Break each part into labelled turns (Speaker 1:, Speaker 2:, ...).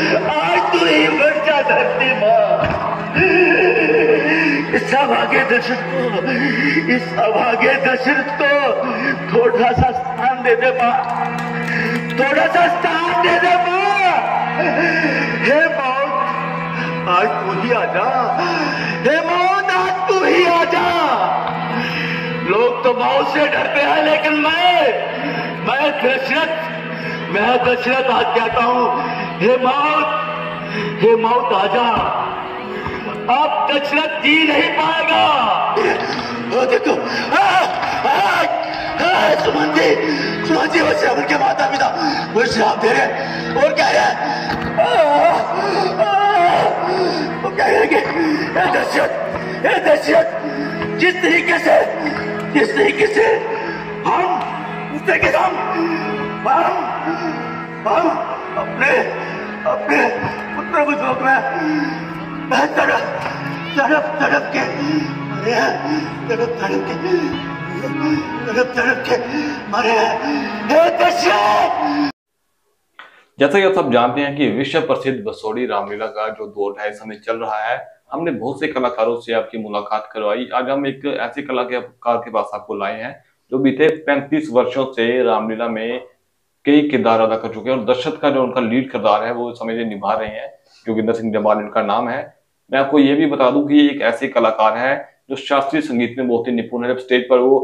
Speaker 1: आज तू ही मर जा धरती माँ। इस अभागे दशरथ को थोड़ा सा स्थान दे दे माँ, थोड़ा सा स्थान दे दे माँ। हे मौत आज तू ही आजा, हे मौत आज तू ही आजा। लोग तो मौत से डरते हैं, लेकिन मैं दशरथ आज कहता हूं, हे मौत आजा। अब दशरथ जी नहीं पाएगा। वो देखो सुमन जी वो श्रावण के माता पिता वो श्राप दे रहे और कह रहे वो कह रहे कि दशरथ जिस तरीके से हम अपने पुत्र को झोंक में तड़प के मरे हैं।
Speaker 2: जैसा कि आप सब जानते हैं कि विश्व प्रसिद्ध बसोड़ी रामलीला का जो दौर है इस समय चल रहा है। हमने बहुत से कलाकारों से आपकी मुलाकात करवाई। आज हम एक ऐसे कलाकार के पास आपको लाए हैं जो बीते 35 वर्षों से रामलीला में कई किरदार अदा कर चुके हैं और दशरथ का जो उनका लीड किरदार है वो समय से निभा रहे हैं। जोगिंदर सिंह जम्वाल इनका नाम है। मैं आपको ये भी बता दूं कि ये एक ऐसे कलाकार है जो शास्त्रीय संगीत में बहुत ही निपुण है। जब स्टेज पर वो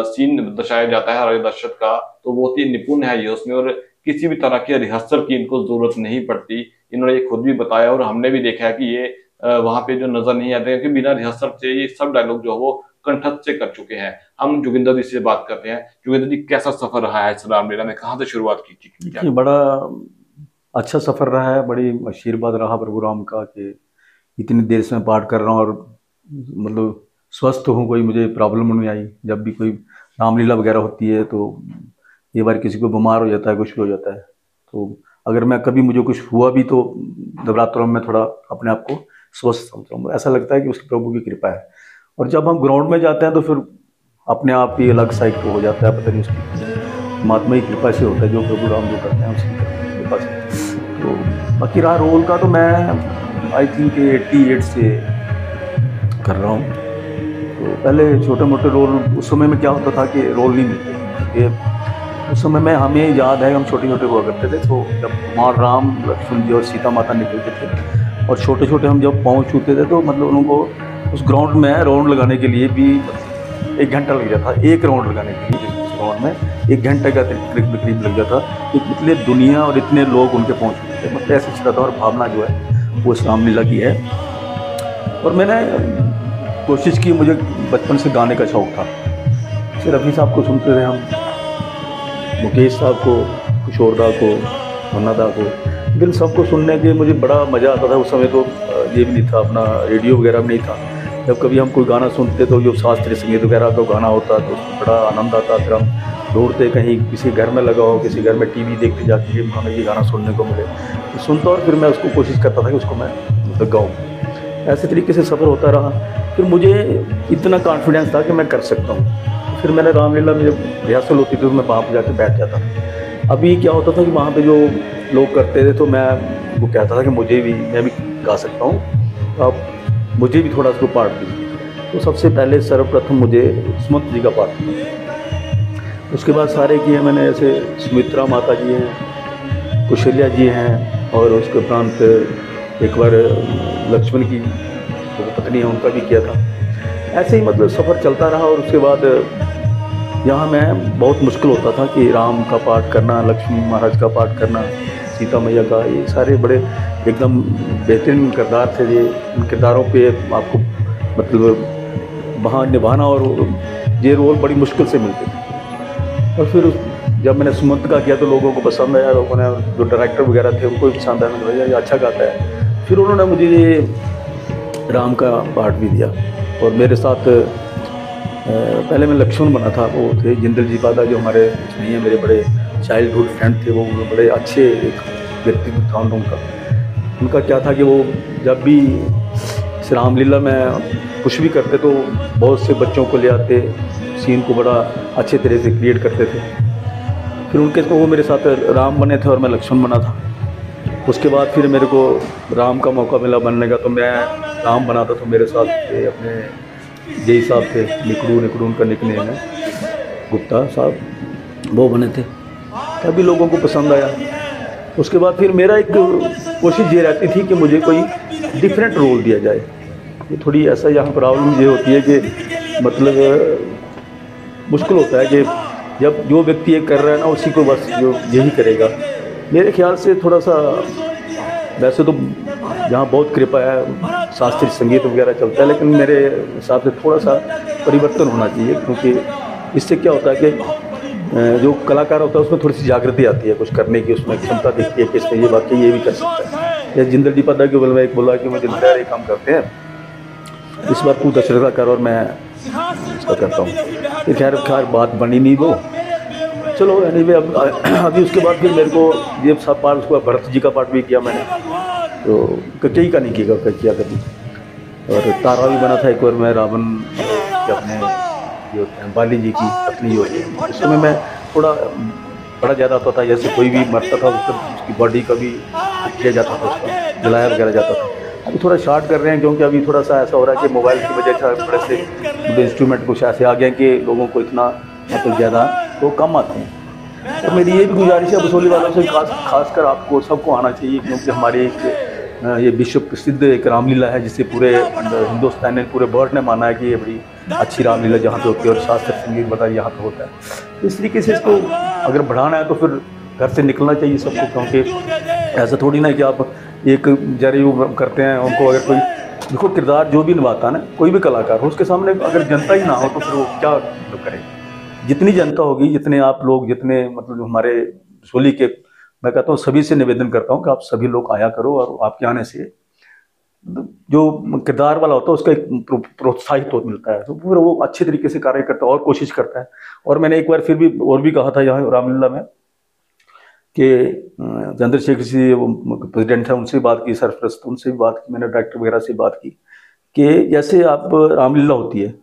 Speaker 2: सीन दर्शाया जाता है राजा दशरथ का तो बहुत ही निपुण है ये उसमें, और किसी भी तरह के रिहर्सल की इनको जरूरत नहीं पड़ती। इन्होंने ये खुद भी बताया और हमने भी देखा है कि ये वहां पे जो नजर नहीं आते क्योंकि बिना रिहर्सल से ये सब डायलॉग जो है वो कंठस्थ से कर चुके हैं। हम जोगिंदर जी से बात करते हैं। जोगिंदर जी कैसा सफर रहा है इस रामलीला में, कहाँ से शुरुआत की थी?
Speaker 3: बड़ा अच्छा सफर रहा है, बड़ी आशीर्वाद रहा प्रभु राम का कि इतनी देर से मैं पाठ कर रहा हूँ और मतलब स्वस्थ हूँ, कोई मुझे प्रॉब्लम नहीं आई। जब भी कोई रामलीला वगैरह होती है तो ये बार किसी को बीमार हो जाता है, कुछ भी हो जाता है, तो अगर मैं कभी मुझे कुछ हुआ भी तो नवरात्रों में थोड़ा अपने आप को स्वस्थ समझता हूँ। ऐसा लगता है कि उसकी प्रभु की कृपा है। और जब हम ग्राउंड में जाते हैं तो फिर अपने आप ही अलग साइड हो जाता है, पता नहीं उसकी महात्मा की कृपा से होता है, जो प्रभु राम जो करते हैं उसकी कृपा से। तो बाकी रहा रोल का तो मैं आई थिंक 88 से कर रहा हूँ। तो पहले छोटे मोटे रोल उस समय में क्या होता था कि रोल नहीं मिलते। उस समय में हमें याद है हम छोटे छोटे हुआ करते थे, तो जब वहाँ राम लक्ष्मण जी और सीता माता निकलते थे और छोटे छोटे हम जब पहुँच चुके थे तो मतलब उनको उस ग्राउंड में राउंड लगाने के लिए भी 1 घंटा लग जाता। एक राउंड लगाने के लिए ग्राउंड में 1 घंटे का करीब लग जाता। इतनी दुनिया और इतने लोग उनके पहुँच चुके थे, मतलब ऐसे चलता था। और भावना जो है वो इस रामलीला की है। और मैंने कोशिश की, मुझे बचपन से गाने का शौक़ था। फिर रफ़ी साहब को सुनते थे हम, मुकेश साहब को, किशोरदा को, मुन्नादा को, इन सबको सुनने के मुझे बड़ा मज़ा आता था। उस समय तो ये भी नहीं था, अपना रेडियो वगैरह भी नहीं था। जब कभी हम कोई गाना सुनते तो जो शास्त्रीय संगीत वगैरह का गाना होता तो बड़ा आनंद आता। फिर हम दौड़ते कहीं किसी घर में लगा हो, किसी घर में टीवी देखते जाके हमें ये गाना सुनने को मिले तो सुनता, और फिर मैं उसको कोशिश करता था कि उसको मैं गाऊँ। ऐसे तरीके से सफ़र होता रहा। फिर मुझे इतना कॉन्फिडेंस था कि मैं कर सकता हूँ। फिर मैंने रामलीला में जब रिहर्सल होती थी तो मैं वहाँ पर जाके बैठ जाता था। अभी क्या होता था कि वहाँ पे जो लोग करते थे तो मैं वो कहता था कि मैं भी गा सकता हूँ, अब मुझे भी थोड़ा उसको पार्ट दीजिए। तो सबसे पहले सर्वप्रथम मुझे सुमंत जी का पार्ट दिया। उसके बाद सारे किए मैंने, ऐसे सुमित्रा माता जी हैं, कौशल्या जी हैं, और उसके उपरांत एक बार लक्ष्मण की पत्नी है उनका भी किया था। ऐसे ही मतलब सफ़र चलता रहा। और उसके बाद यहाँ मैं बहुत मुश्किल होता था कि राम का पाठ करना, लक्ष्मण महाराज का पाठ करना, सीता मैया का, ये सारे बड़े एकदम बेहतरीन किरदार थे। ये इन किरदारों पे आपको मतलब वहाँ निभाना और ये रोल बड़ी मुश्किल से मिलते थे। और फिर जब मैंने सुमंत का किया तो लोगों को पसंद आया, लोगों ने, जो डायरेक्टर वगैरह थे उनको भी पसंद आया, भैया ये अच्छा गाता है। फिर उन्होंने मुझे ये राम का पार्ट भी दिया। और मेरे साथ पहले मैं लक्ष्मण बना था, वो थे जिंदल जी पादा, जो हमारे नहीं है, मेरे बड़े चाइल्डहुड फ्रेंड थे। वो बड़े अच्छे एक व्यक्तित्व था उनका क्या था कि वो जब भी इस रामलीला में कुछ भी करते तो बहुत से बच्चों को ले आते, सीन को बड़ा अच्छे तरह से क्रिएट करते थे। फिर उनके तो वो मेरे साथ राम बने थे और मैं लक्ष्मण बना था। उसके बाद फिर मेरे को राम का मौका मिला बनने का, तो मैं राम बना था। तो मेरे साथ अपने जेई साहब थे, निकड़ू उनका निकनेम है, गुप्ता साहब, वो बने थे। तभी लोगों को पसंद आया। उसके बाद फिर मेरा एक कोशिश ये रहती थी कि मुझे कोई डिफरेंट रोल दिया जाए। ये थोड़ी ऐसा यहाँ प्रॉब्लम ये होती है कि मतलब मुश्किल होता है कि जब जो व्यक्ति ये कर रहा है ना, उसी को बस जो यही करेगा। मेरे ख्याल से थोड़ा सा, वैसे तो यहाँ बहुत कृपा है, शास्त्रीय संगीत वगैरह चलता है, लेकिन मेरे हिसाब से थोड़ा सा परिवर्तन होना चाहिए, क्योंकि इससे क्या होता है कि जो कलाकार होता है उसमें थोड़ी सी जागृति आती है कुछ करने की, उसमें क्षमता दिखती है कि इसमें ये वाकई ये भी कर सकता है। या जिंदल जी पता कि मैं एक बोला कि मुझे ये काम करते हैं, इस बार तू दशरथा कर और मैं इसका करता हूँ। फिर खैर बात बनी नहीं वो, चलो एनीवे। अब अभी उसके बाद फिर मेरे को ये सब पार्ट, उसके बाद भरत जी का पार्ट भी किया मैंने, तो कई का नहीं किया कभी। और तारा भी बना था एक बार मैं, रावण के अपने जो होते हैं बाली जी की पत्नी जो होती है, उस समय मैं थोड़ा बड़ा ज़्यादा होता था, जैसे कोई भी मरता था उसकी बॉडी का भी किया जाता था, उसका जलाया वगैरह जाता था। अभी थोड़ा शार्ट कर रहे हैं, क्योंकि अभी थोड़ा सा ऐसा हो रहा है कि मोबाइल की वजह से बड़े से इंस्ट्रूमेंट कुछ ऐसे आ गए कि लोगों को इतना मतलब ज़्यादा तो कम आते हैं। तो मेरी ये भी गुजारिश है बसोली वालों से, खासकर आपको सबको आना चाहिए, क्योंकि हमारे ये विश्व प्रसिद्ध एक रामलीला है, जिसे पूरे हिंदुस्तान ने, पूरे वर्ल्ड ने माना है कि ये बड़ी अच्छी रामलीला जहाँ पे होती है, और शास्त्र संगीत बताइए यहाँ पे होता है। तो इस तरीके से इसको अगर बढ़ाना है तो फिर घर से निकलना चाहिए सबको, क्योंकि ऐसा थोड़ी ना कि आप एक जरे करते हैं उनको। अगर कोई देखो किरदार जो भी निभाता है ना, कोई भी कलाकार हो, उसके सामने अगर जनता ही ना हो तो फिर वो क्या करे। जितनी जनता होगी, जितने आप लोग, जितने मतलब हमारे सोली के, मैं कहता हूँ सभी से निवेदन करता हूँ कि आप सभी लोग आया करो, और आपके आने से जो किरदार वाला होता है उसका एक प्रोत्साहित तो मिलता है, तो फिर वो अच्छे तरीके से कार्य करता है और कोशिश करता है। और मैंने एक बार फिर भी और भी कहा था यहाँ रामलीला में कि चंद्रशेखर जी वो प्रेसिडेंट है, उनसे बात की, सरप्रस्त उनसे भी बात की मैंने, डायरेक्टर वगैरह से बात की कि जैसे आप रामलीला होती है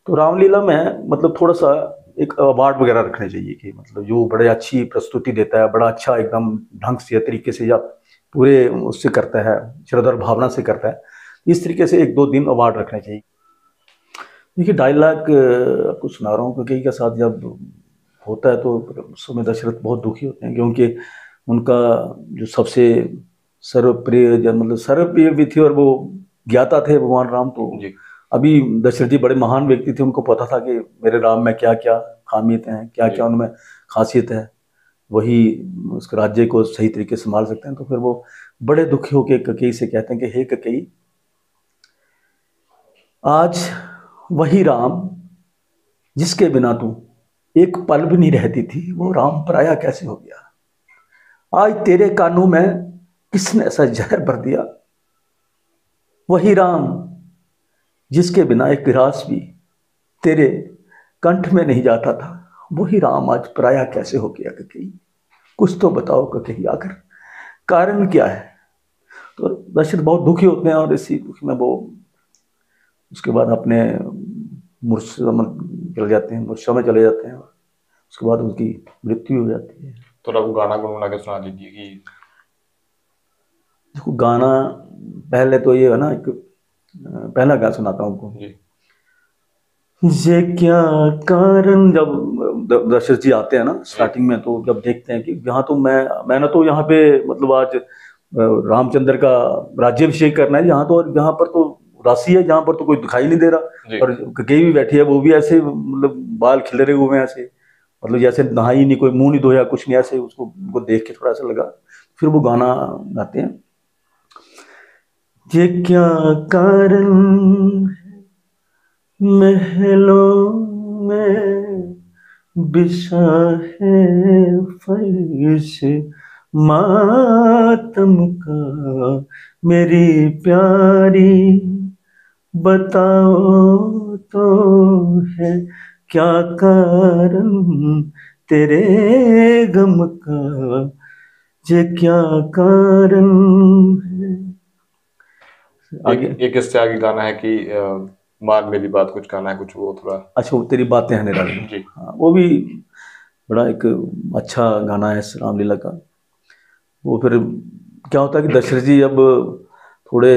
Speaker 3: तो रामलीला में मतलब थोड़ा सा एक अवार्ड वगैरह रखने चाहिए कि मतलब जो बड़े अच्छी प्रस्तुति देता है, बड़ा अच्छा एकदम ढंग से तरीके से या पूरे उससे करता है, श्रद्धा भावना से करता है, इस तरीके से 1-2 दिन अवार्ड रखने चाहिए। देखिए डायलॉग आपको सुना रहा हूँ, क्योंकि के साथ जब होता है तो उस समय दशरथ बहुत दुखी होते हैं, क्योंकि उनका जो सबसे सर्वप्रिय मतलब सर्वप्रिय भी थी और वो ज्ञाता थे भगवान राम। तो अभी दशरथ जी बड़े महान व्यक्ति थे, उनको पता था कि मेरे राम में क्या क्या खामियत हैं, क्या क्या उनमें खासियत है, वही उस राज्य को सही तरीके से संभाल सकते हैं। तो फिर वो बड़े दुखी होकर ककेई से कहते हैं कि हे ककेई, आज वही राम जिसके बिना तू एक पल भी नहीं रहती थी, वो राम पराया कैसे हो गया। आज तेरे कानों में किसने ऐसा जहर भर दिया। वही राम जिसके बिना एक विरास भी तेरे कंठ में नहीं जाता था, वही राम आज पराया कैसे हो गया। ककेई कुछ तो बताओ ककेई, आखिर कारण क्या है। तो दशरथ बहुत दुखी होते हैं, और इसी दुख में वो उसके बाद अपने मूर्छा में चले जाते हैं, मूर्छा में चले जाते हैं, उसके बाद उनकी मृत्यु हो जाती है।
Speaker 2: थोड़ा वो गाना गुनगुना के सुना दीजिए कि
Speaker 3: देखो गाना पहले तो ये है ना, एक पहला गाना सुनाता हूँ आपको। ये क्या कारण, जब दशरथ जी आते हैं ना स्टार्टिंग में, तो जब देखते हैं कि यहाँ तो मैंने तो यहाँ पे मतलब आज रामचंद्र का राज्याभिषेक करना है, यहाँ तो, और यहाँ पर तो उदासी है, जहाँ पर तो कोई दिखाई नहीं दे रहा, और ककेई भी बैठी है, वो भी ऐसे मतलब बाल खिलरे हुए हैं ऐसे, मतलब जैसे नहाई नहीं, कोई मुंह नहीं धोया, कुछ नहीं, ऐसे उसको देख के थोड़ा सा लगा। फिर वो गाना गाते हैं, ये क्या कारण महलों में बिछा है फर्श मातम का, मेरी प्यारी बताओ तो है क्या कारण तेरे गम का, ये क्या कारण है।
Speaker 2: एक इससे आगे गाना है कि मान मेरी बात, कुछ गाना है कुछ, वो थोड़ा
Speaker 3: अच्छा, वो तेरी बातें हैं निराली। हाँ, वो भी बड़ा एक अच्छा गाना है इस रामलीला का। वो फिर क्या होता है कि दशरथ जी अब थोड़े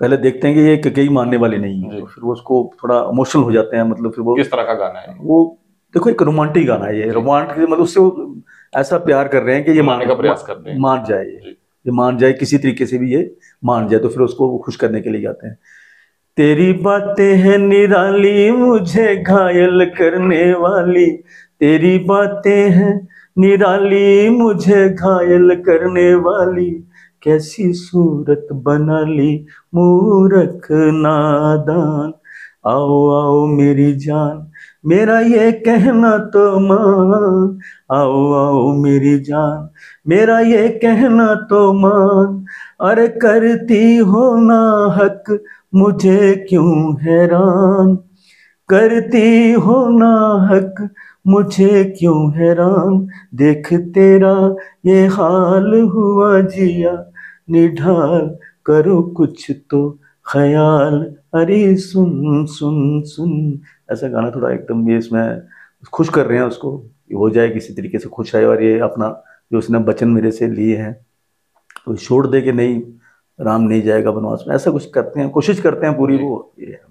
Speaker 3: पहले देखते हैं कि ये कई मानने वाले नहीं है,
Speaker 2: जी।
Speaker 3: तो फिर वो उसको थोड़ा इमोशनल हो जाते हैं, मतलब फिर वो
Speaker 2: किस तरह का गाना है?
Speaker 3: वो देखो एक रोमांटिक गाना है ये,
Speaker 2: जी।
Speaker 3: रोमांटिक मतलब उससे वो ऐसा प्यार कर रहे हैं कि ये
Speaker 2: मनाने का प्रयास करते हैं।
Speaker 3: मान जाए,
Speaker 2: जी।
Speaker 3: ये मान जाए किसी तरीके से भी, ये मान जाए, तो फिर उसको वो खुश करने के लिए गाते हैं। तेरी बातें हैं निराली मुझे घायल करने वाली, तेरी बातें हैं निराली मुझे घायल करने वाली, कैसी सूरत बना ली मूरख नादान, आओ आओ मेरी जान मेरा ये कहना तो मान, आओ आओ मेरी जान मेरा ये कहना तो मान, अरे करती हो ना हक मुझे क्यों हैरान, करती हो ना हक मुझे क्यों हैरान, देख तेरा ये हाल हुआ जिया निढाल, करो कुछ तो ख्याल, अरे सुन सुन सुन। ऐसा गाना थोड़ा एकदम ये इसमें खुश कर रहे हैं उसको, कि हो जाए किसी तरीके से खुश है, और ये अपना जो उसने वचन मेरे से लिए हैं तो छोड़ दे कि नहीं, राम नहीं जाएगा वनवास में, ऐसा कुछ करते हैं, कोशिश करते हैं पूरी
Speaker 2: जी।
Speaker 3: वो ये है।